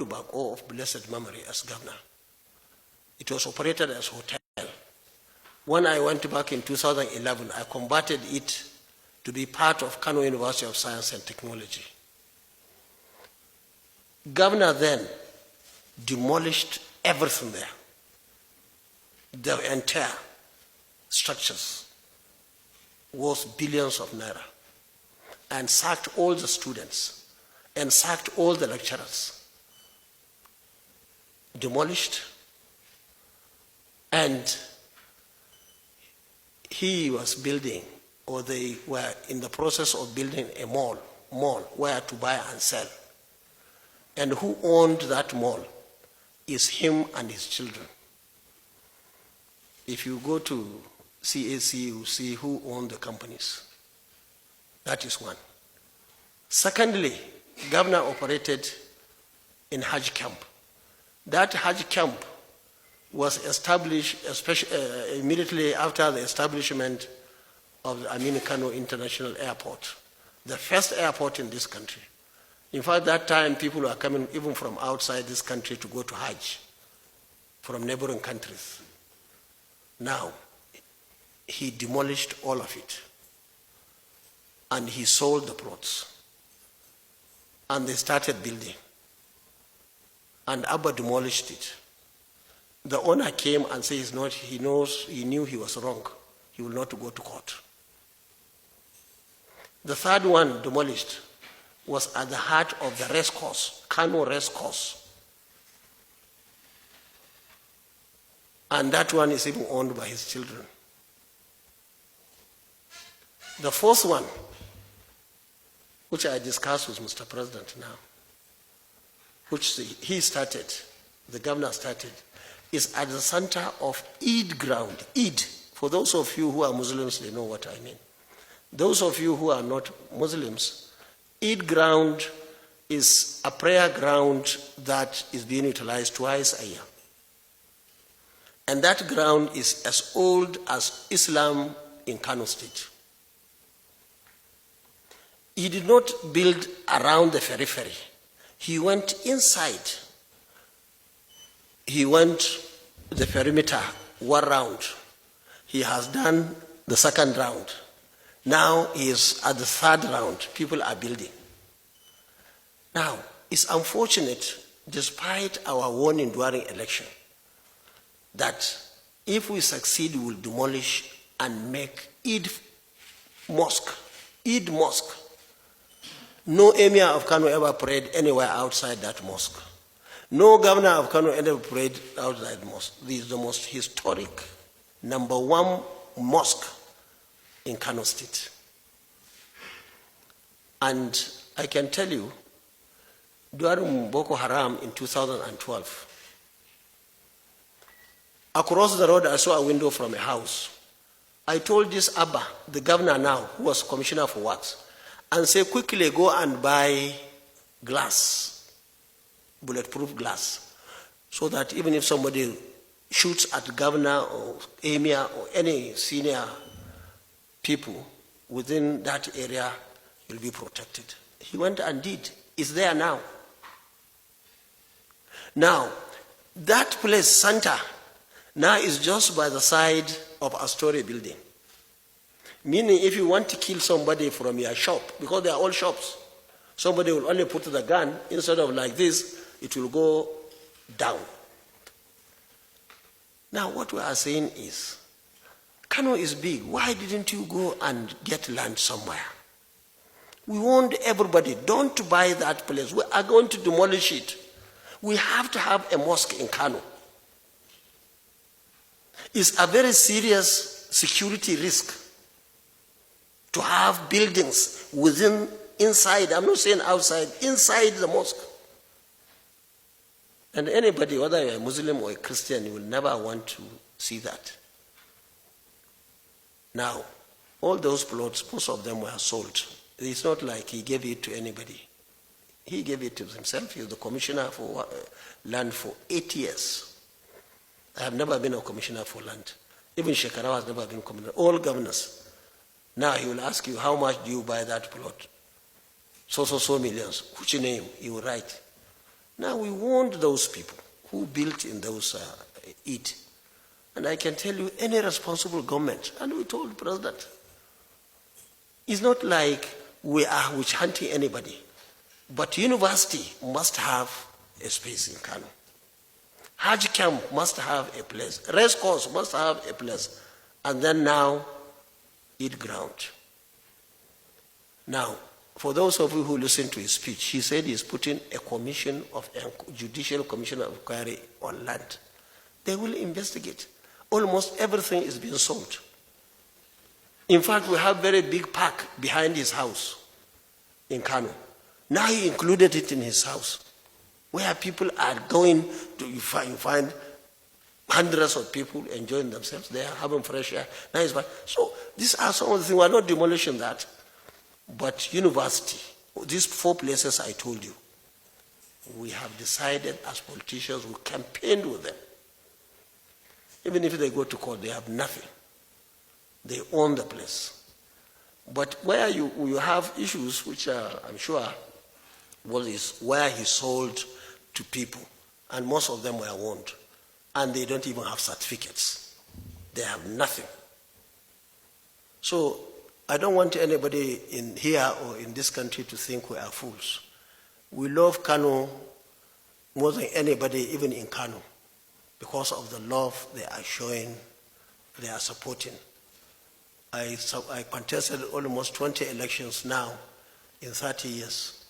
Audu Bako of blessed memory as governor. It was operated as a hotel. When I went back in 2011, I converted it to be part of Kano University of Science and Technology. Governor then demolished everything there, the entire structures, worth billions of naira, and sacked all the students and sacked all the lecturers. Demolished, and he was building, or they were in the process of building a mall where to buy and sell. And who owned that mall is him and his children. If you go to CAC, you see who owned the companies. That is one. Secondly, governor operated in Hajj camp. That Hajj camp was established immediately after the establishment of the Aminu Kano International Airport, the first airport in this country. In fact, that time people were coming even from outside this country to go to Hajj, from neighboring countries. Now, he demolished all of it, and he sold the plots, and they started building, and Abba demolished it. The owner came and said he knew he was wrong. He will not go to court. The third one demolished was at the heart of the race course, Kano race course. And that one is even owned by his children. The fourth one, which I discussed with Mr. President now, which he started, the governor started, is at the center of Eid ground. Eid, for those of you who are Muslims, they know what I mean. Those of you who are not Muslims, Eid ground is a prayer ground that is being utilized twice a year. And that ground is as old as Islam in Kano State. He did not build around the periphery. He went inside. He went the perimeter one round. He has done the second round. Now he is at the third round. People are building. Now, it's unfortunate, despite our warning during election, that if we succeed, we will demolish and make Eid Mosque. Eid Mosque. No emir of Kano ever prayed anywhere outside that mosque. No governor of Kano ever prayed outside the mosque. This is the most historic, #1 mosque in Kano State. And I can tell you, during Boko Haram in 2012, across the road I saw a window from a house. I told this Abba, the governor now, who was commissioner for works, and say, quickly go and buy glass, bulletproof glass, so that even if somebody shoots at the governor or emir or any senior people within that area, will be protected. He went and did. It's there now. Now, that place, Santa, now is just by the side of a story building. Meaning, if you want to kill somebody from your shop, because they are all shops, somebody will only put the gun, instead of like this, it will go down. Now, what we are saying is, Kano is big. Why didn't you go and get land somewhere? We warned everybody, don't buy that place. We are going to demolish it. We have to have a mosque in Kano. It's a very serious security risk to have buildings inside, I'm not saying outside, inside the mosque. And anybody, whether you're a Muslim or a Christian, you will never want to see that. Now, all those plots, most of them were sold. It's not like he gave it to anybody. He gave it to himself. He was the commissioner for land for 8 years. I have never been a commissioner for land. Even Shekarawa has never been commissioner. All governors. Now he will ask you, how much do you buy that plot? So millions. Which name? He will write. Now we warned those people who built in those it. And I can tell you, any responsible government, and we told the president, it's not like we are witch hunting anybody, but university must have a space in Kano. Hajj camp must have a place. Race course must have a place. And then now, eat ground. Now, for those of you who listen to his speech, he said he's putting a judicial commission of inquiry on land. They will investigate. Almost everything is being sold. In fact, we have a very big park behind his house in Kano. Now he included it in his house, where people are going to, you find hundreds of people enjoying themselves there, having fresh air. Nice. So these are some of the things. We are not demolishing that. But university, these 4 places I told you, we have decided as politicians, we campaigned with them. Even if they go to court, they have nothing. They own the place. But where you have issues, which I'm sure is where he sold to people, and most of them were warned, and they don't even have certificates. They have nothing. So I don't want anybody in here or in this country to think we are fools. We love Kano more than anybody, even in Kano, because of the love they are showing, they are supporting. I contested almost 20 elections now in 30 years.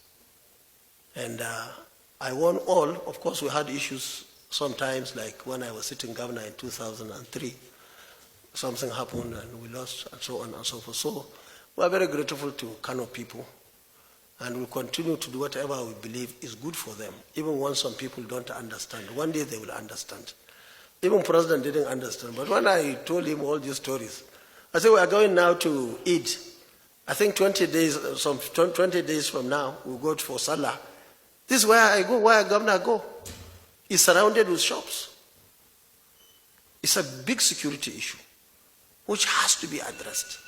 And I won all. Of course, we had issues sometimes, like when I was sitting governor in 2003. Something happened and we lost, and so on and so forth. So we are very grateful to Kano people, and we continue to do whatever we believe is good for them, even when some people don't understand. One day they will understand. Even the president didn't understand. But when I told him all these stories, I said, we are going now to Eid. I think 20 days from now, we'll go for Salah. This is where I go, where governor go. He's surrounded with shops. It's a big security issue, which has to be addressed.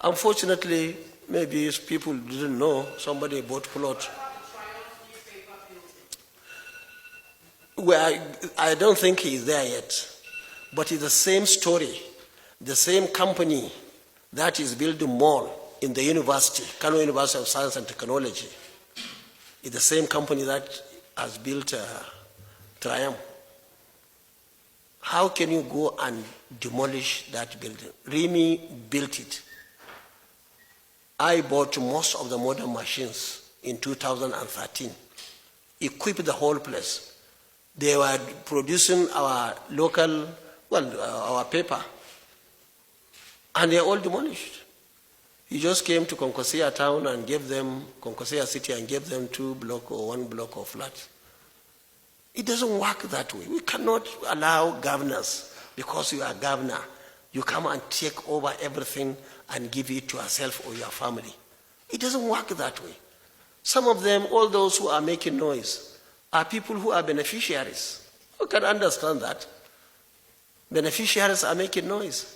Unfortunately, maybe people didn't know, somebody bought plot. Well, I don't think he's there yet, but it's the same story. The same company that is building mall in the university, Kano University of Science and Technology, is the same company that has built Triumph. How can you go and demolish that building? Remy built it. I bought most of the modern machines in 2013, equipped the whole place. They were producing our local, our paper, and they are all demolished. He just came to Kwankwaso town and gave them, Kwankwaso city, and gave them 2 blocks or 1 block of flats. It doesn't work that way. We cannot allow governors, because you are governor, you come and take over everything and give it to yourself or your family. It doesn't work that way. Some of them, all those who are making noise, are people who are beneficiaries. You can understand that. Beneficiaries are making noise.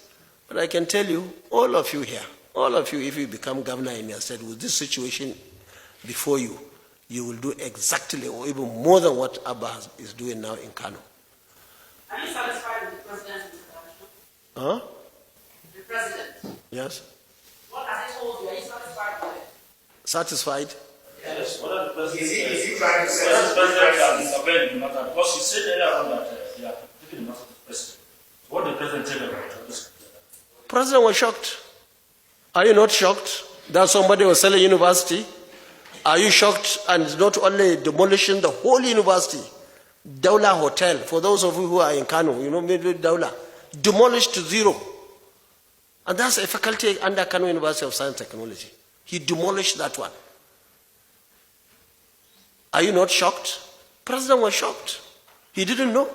But I can tell you, all of you here, all of you, if you become governor in your state with this situation before you, you will do exactly or even more than what Abba is doing now in Kano. Are you satisfied with the president's intervention? Huh? The president? Yes. What has he told you? Are you satisfied with it? Satisfied? Yes. What are the president? Is he trying to say the president can intervene in the matter? Because he said earlier on that they are taking the matter to the president. What did the president tell you about this? President was shocked. Are you not shocked that somebody was selling university? Are you shocked and not only demolishing the whole university? Daula Hotel, for those of you who are in Kano, you know, maybe Daula, demolished to zero. And that's a faculty under Kano University of Science and Technology. He demolished that one. Are you not shocked? President was shocked. He didn't know.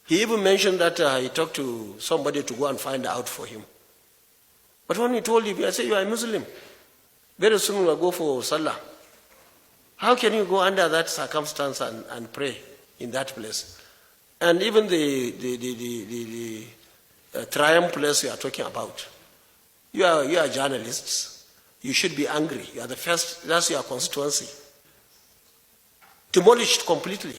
He even mentioned that he talked to somebody to go and find out for him. But when he told him, I said, you are a Muslim. Very soon we'll go for Salah. How can you go under that circumstance and pray in that place? And even the Triumph place you are talking about, you are journalists. You should be angry. You are the first, that's your constituency. demolished completely.